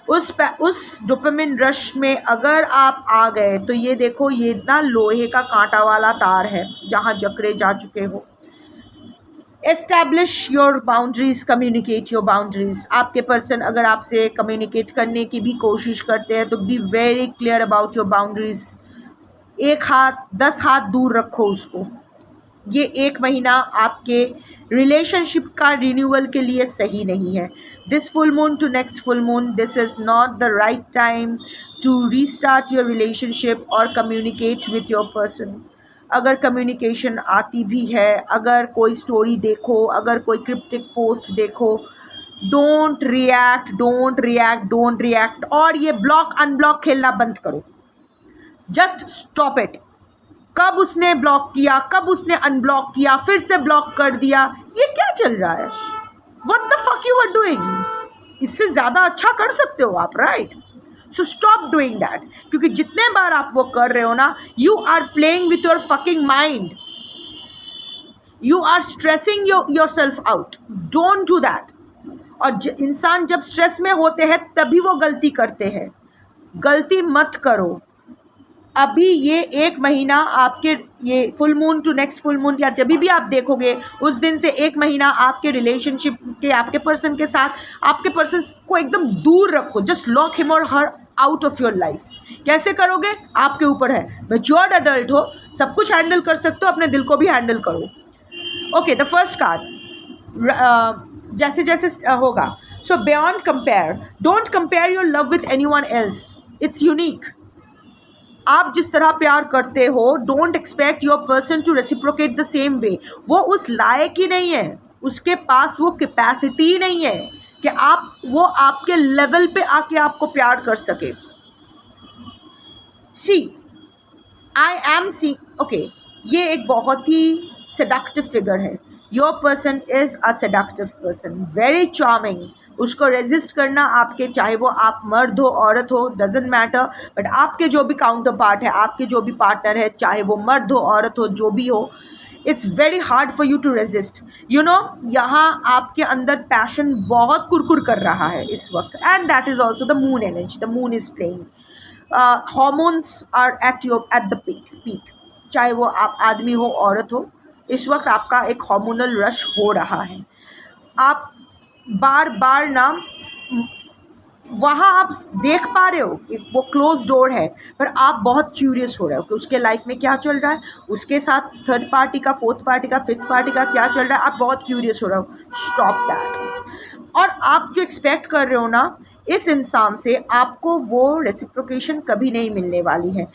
उस डोपामिन रश में अगर आप आ गए तो ये देखो, ये ना लोहे का कांटा वाला तार है जहाँ जकड़े जा चुके हो। Establish your boundaries, communicate your boundaries. आपके पर्सन अगर आपसे कम्युनिकेट करने की भी कोशिश करते हैं तो be very clear about your boundaries. 1 हाथ 10 हाथ दूर रखो उसको। ये 1 महीना आपके रिलेशनशिप का रिन्यूअल के लिए सही नहीं है। This full moon to next full moon, this is not the right time to restart your relationship or communicate with your person. अगर कम्युनिकेशन आती भी है, अगर कोई स्टोरी देखो, अगर कोई क्रिप्टिक पोस्ट देखो, don't react, don't react, don't react. और ये ब्लॉक अनब्लॉक खेलना बंद करो, जस्ट स्टॉप इट। कब उसने ब्लॉक किया, कब उसने अनब्लॉक किया, फिर से ब्लॉक कर दिया, ये क्या चल रहा है? What the fuck you are doing? इससे ज़्यादा अच्छा कर सकते हो आप, right? So stop doing that, क्योंकि जितने बार आप वो कर रहे हो ना, you are playing with your fucking mind, you are stressing yourself out. Don't do that. और इंसान जब स्ट्रेस में होते हैं तभी वो गलती करते हैं। गलती मत करो। अभी ये 1 महीना आपके, ये full moon to next full moon, या जब भी आप देखोगे उस दिन से 1 महीना आपके रिलेशनशिप के, आपके पर्सन के साथ, आपके पर्सन को एकदम दूर रखो। Just lock him or her out of your life. कैसे करोगे? आपके ऊपर है। मैच्योर्ड अडल्ट हो, सब कुछ हैंडल कर सकते हो, अपने दिल को भी हैंडल करो। ओके, द फर्स्ट कार्ड जैसे जैसे होगा। So beyond compare, don't compare your love with anyone else, it's unique. आप जिस तरह प्यार करते हो, don't expect your person to reciprocate the same way. वो उस लायक ही नहीं है, उसके पास वो कैपेसिटी नहीं है कि वो आपके लेवल पे आके आपको प्यार कर सके। सी आई एम सी, ओके, ये एक बहुत ही सेडक्टिव फिगर है। Your person is a seductive person, very charming. उसको रेजिस्ट करना आपके, चाहे वो आप मर्द हो औरत हो, डजेंट मैटर, बट आपके जो भी काउंटर पार्ट है, आपके जो भी पार्टनर है, चाहे वो मर्द हो औरत हो, जो भी हो, it's very hard for you to resist. You know, यहाँ आपके अंदर पैशन बहुत कुरकुर कर रहा है इस वक्त, and that is also the moon energy. The moon is playing, hormones are at the peak. चाहे वो आप आदमी हो औरत हो, इस वक्त आपका एक हार्मोनल रश हो रहा है। आप बार बार ना वहाँ आप देख पा रहे हो कि वो क्लोज डोर है, पर आप बहुत क्यूरियस हो रहे हो कि उसके लाइफ में क्या चल रहा है, उसके साथ थर्ड पार्टी का, फोर्थ पार्टी का, फिफ्थ पार्टी का क्या चल रहा है। आप बहुत क्यूरियस हो रहे हो। Stop that. और आप जो एक्सपेक्ट कर रहे हो ना इस इंसान से, आपको वो रेसिप्रोकेशन कभी नहीं मिलने वाली है।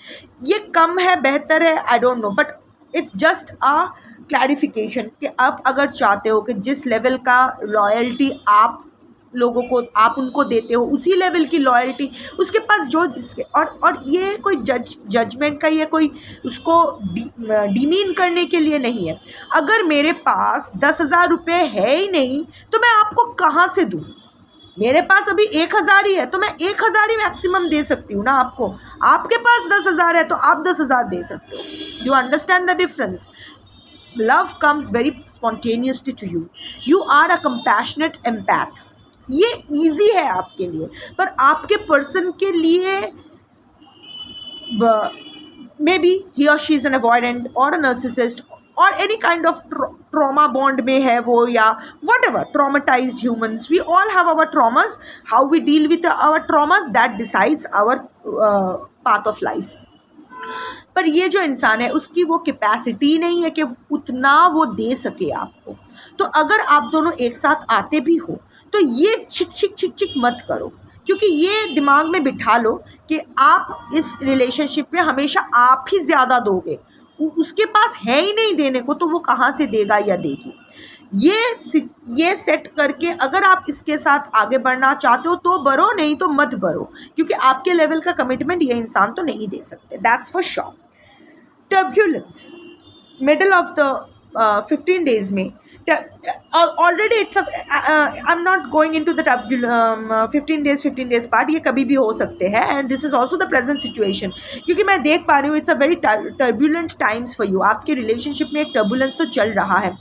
ये कम है, बेहतर है, आई don't no, but it's just a clarification कि आप अगर चाहते हो कि जिस लेवल का लॉयल्टी आप लोगों को, आप उनको देते हो, उसी लेवल की लॉयल्टी उसके पास जो इसके, और ये कोई जजमेंट का, ये कोई उसको डिमीन करने के लिए नहीं है। अगर मेरे पास 10,000 रुपये है ही नहीं तो मैं आपको कहाँ से दूँ? मेरे पास अभी 1,000 ही है तो मैं 1,000 ही मैक्सिमम दे सकती हूँ ना आपको। आपके पास 10,000 है तो आप 10,000 दे सकते हो। You understand the difference? Love comes very spontaneously to you. You are a compassionate empath. ये इजी है आपके लिए, पर आपके पर्सन के लिए maybe he or she is an avoidant or a narcissist or any kind of trauma bond may have, wo ya whatever, traumatized humans, we all have our traumas. How we deal with our traumas, that decides our path of life. पर ये जो इंसान है उसकी वो capacity नहीं है कि उतना वो दे सके आपको। तो अगर आप दोनों एक साथ आते भी हो तो ये छिक छिक छिक छिक मत करो, क्योंकि ये दिमाग में बिठा लो कि आप इस रिलेशनशिप में हमेशा आप ही ज़्यादा दोगे, उसके पास है ही नहीं देने को, तो वो कहाँ से देगा या देगी। ये सेट करके अगर आप इसके साथ आगे बढ़ना चाहते हो तो बढ़ो, नहीं तो मत बढ़ो, क्योंकि आपके लेवल का कमिटमेंट ये इंसान तो नहीं दे सकते, that's for sure. Turbulence middle of the 15 days में already it's I am not going into the 15 days part, ये कभी भी हो सकते हैं and this is also the present situation, क्योंकि मैं देख पा रही हूँ it's a very turbulent times for you. आपके रिलेशनशिप में एक टर्बुलेंस तो चल रहा है।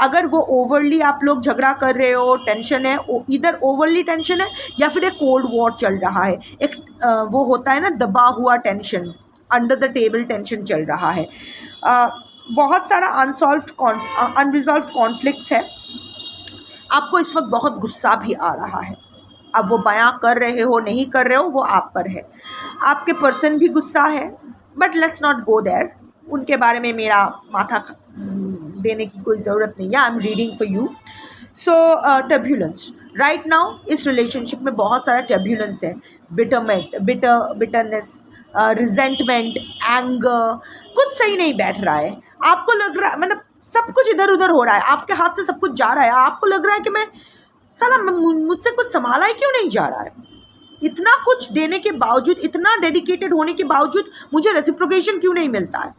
अगर वो ओवरली आप लोग झगड़ा कर रहे हो, टेंशन है, इधर ओवरली टेंशन है या फिर एक कोल्ड वॉर चल रहा है, एक वो होता है ना दबा हुआ tension, under the table tension चल रहा है। बहुत सारा अनरिजॉल्व्ड कॉन्फ्लिक्ट्स है। आपको इस वक्त बहुत गुस्सा भी आ रहा है, अब वो बयां कर रहे हो नहीं कर रहे हो वो आप पर है। आपके पर्सन भी गुस्सा है, but let's not go there, उनके बारे में मेरा माथा देने की कोई ज़रूरत नहीं है। I am reading for you. So turbulence right now, इस रिलेशनशिप में बहुत सारा टर्ब्यूलेंस है, बिटरनेस, रिजेंटमेंट, एंगर, कुछ सही नहीं बैठ रहा है। आपको लग रहा है मतलब सब कुछ इधर उधर हो रहा है, आपके हाथ से सब कुछ जा रहा है, आपको लग रहा है कि मैं साला मुझसे कुछ संभाला ही क्यों नहीं जा रहा है। इतना कुछ देने के बावजूद, इतना डेडिकेटेड होने के बावजूद मुझे रेसिप्रोकेशन क्यों नहीं मिलता है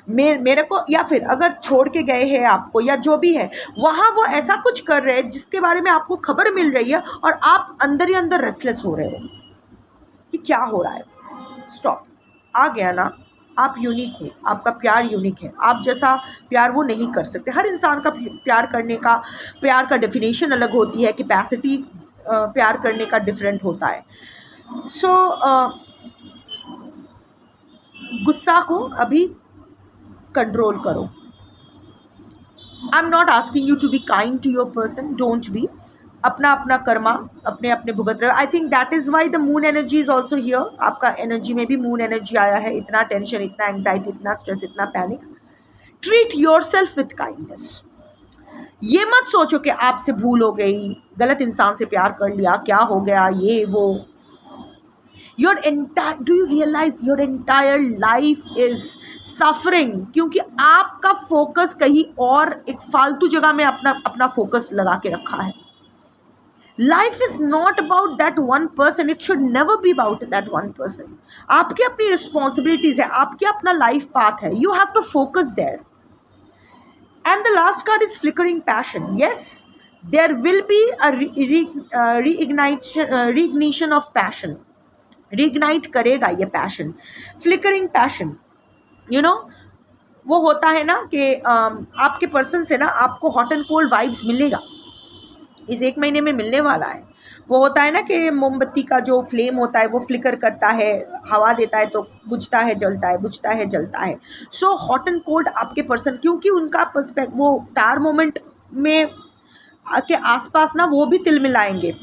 मेरे को, या फिर अगर छोड़ के गए हैं आपको या जो भी है, वहाँ वो ऐसा कुछ कर रहे हैं जिसके बारे में आपको खबर मिल रही है और आप अंदर ही अंदर रेस्टलेस हो रहे हो कि क्या हो रहा है। स्टॉप, आ गया ना, आप यूनिक हो, आपका प्यार यूनिक है, आप जैसा प्यार वो नहीं कर सकते। हर इंसान का प्यार का डेफिनेशन अलग होती है, कैपेसिटी प्यार करने का डिफरेंट होता है। सो गुस्सा को अभी कंट्रोल करो। I am not asking you to be kind to your person, don't be, अपना अपना कर्मा अपने अपने भुगत रहे हो। I think that is why the moon energy is also here. आपका एनर्जी में भी मून एनर्जी आया है। इतना टेंशन, इतना एंग्जाइटी, इतना स्ट्रेस, इतना panic. Treat your self with kindness. ये मत सोचो कि आपसे भूल हो गई, गलत इंसान से प्यार कर लिया, क्या हो गया, ये वो। Do you realize your entire life is suffering, क्योंकि आपका फोकस कहीं और एक फालतू जगह में अपना फोकस लगा के रखा है। Life is not about that one person, it should never be about that one person. आपकी अपनी रिस्पॉन्सिबिलिटीज है, आपकी अपना लाइफ पाथ है, you have to focus there. And the last card is flickering passion. Yes, there will be a reignition of passion. Reignite करेगा ये passion, flickering passion. You know वो होता है ना कि आपके पर्सन से ना आपको हॉट एंड कोल्ड वाइब्स मिलेगा, इस 1 महीने में मिलने वाला है। वो होता है ना कि मोमबत्ती का जो फ्लेम होता है वो फ्लिकर करता है, हवा देता है तो बुझता है जलता है, बुझता है जलता है। सो हॉट एंड कोल्ड आपके पर्सन, क्योंकि उनका पर्सपेक्ट वो टार मोमेंट में के आसपास ना वो भी तिलमिलाएंगे,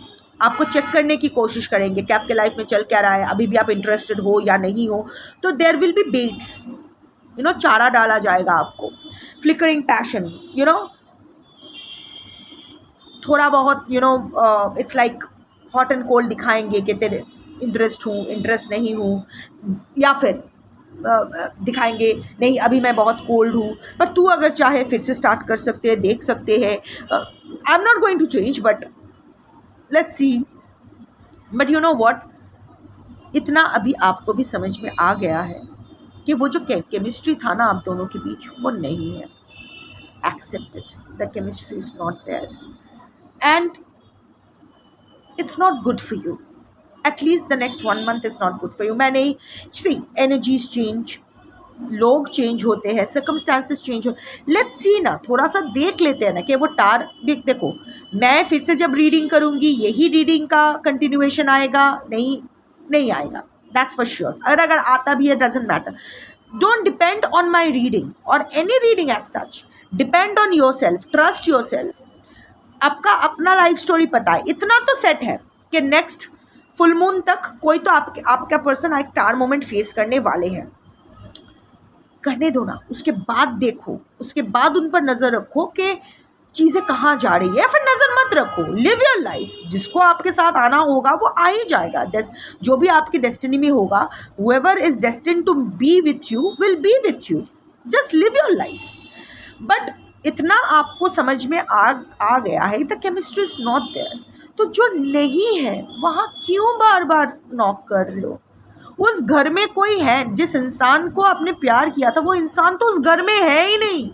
आपको चेक करने की कोशिश करेंगे कि आपके लाइफ में चल क्या रहा है, अभी भी आप इंटरेस्टेड हो या नहीं हो। तो there will be bets, you know, चारा डाला जाएगा आपको। फ्लिकरिंग पैशन, यू नो, थोड़ा बहुत you know it's like hot and cold दिखाएंगे कि तेरे इंटरेस्ट हूँ, इंटरेस्ट नहीं हूँ, या फिर दिखाएंगे नहीं अभी मैं बहुत कोल्ड हूँ, पर तू अगर चाहे फिर से स्टार्ट कर सकते हैं, देख सकते हैं। I am not going to change, but let's see. But you know what, इतना अभी आपको भी समझ में आ गया है कि वो जो केमिस्ट्री था ना आप दोनों के बीच, वो नहीं है। Accept it, the chemistry is not there and it's not good for you. At least the next 1 month is not good for you. मैं नहीं, see, energies change, लोग चेंज होते हैं, सर्कमस्टांसेस चेंज हो। लेट्स सी ना, थोड़ा सा देख लेते हैं ना कि वो टार देखो, मैं फिर से जब रीडिंग करूँगी यही रीडिंग का कंटिन्यूएशन आएगा, नहीं आएगा, दैट्स फॉर श्योर। अगर आता भी है, doesn't matter. Don't depend on my reading or any reading as such. Depend on yourself. Trust yourself. आपका अपना लाइफ स्टोरी पता है, इतना तो सेट है कि नेक्स्ट फुल मून तक कोई तो आपका पर्सन एक टार मोमेंट फेस करने वाले हैं. करने दो ना, उसके बाद देखो, उसके बाद उन पर नज़र रखो कि चीज़ें कहाँ जा रही है, फिर नज़र मत रखो. Live your life. जिसको आपके साथ आना होगा वो आ ही जाएगा. जो भी आपकी डेस्टिनी में होगा, whoever is destined to be with you will be with you. Just live your life. But इतना आपको समझ में आ गया है, the chemistry is not there. तो जो नहीं है वहाँ क्यों बार बार नॉक कर रहे हो? उस घर में कोई है, जिस इंसान को आपने प्यार किया था वो इंसान तो उस घर में है ही नहीं.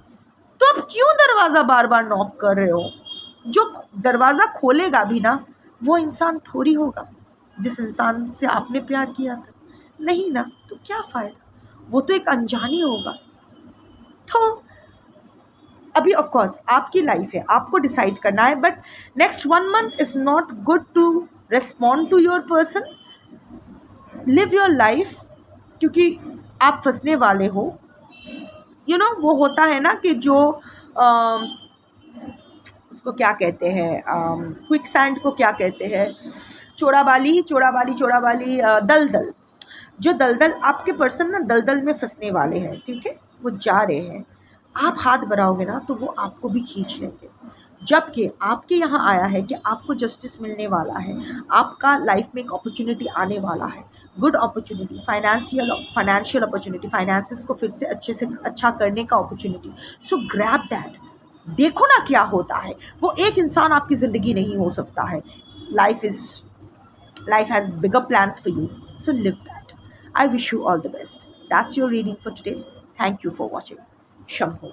तो आप क्यों दरवाज़ा बार बार नॉक कर रहे हो? जो दरवाज़ा खोलेगा भी ना, वो इंसान थोड़ी होगा जिस इंसान से आपने प्यार किया था. नहीं ना, तो क्या फ़ायदा? वो तो एक अनजानी होगा. तो अभी ऑफ कोर्स आपकी लाइफ है, आपको डिसाइड करना है. But next 1 month is not good to respond to your person. Live your life, क्योंकि आप फंसने वाले हो. वो होता है ना कि जो उसको क्या कहते हैं, क्विक सैंड को क्या कहते हैं, चोराबाली दलदल. जो दलदल आपके पर्सन ना दलदल में फंसने वाले हैं, ठीक है, वो जा रहे हैं. आप हाथ बढ़ाओगे ना तो वो आपको भी खींच लेंगे. जबकि आपके यहाँ आया है कि आपको जस्टिस मिलने वाला है, आपका लाइफ में एक अपॉर्चुनिटी आने वाला है, good opportunity, financial opportunity, finances को फिर से अच्छा करने का अपॉर्चुनिटी. So grab that. देखो ना क्या होता है. वो एक इंसान आपकी ज़िंदगी नहीं हो सकता है. Life has bigger plans for you, so live that. I wish you all the best. That's your reading for today. Thank you for watching. Shambho.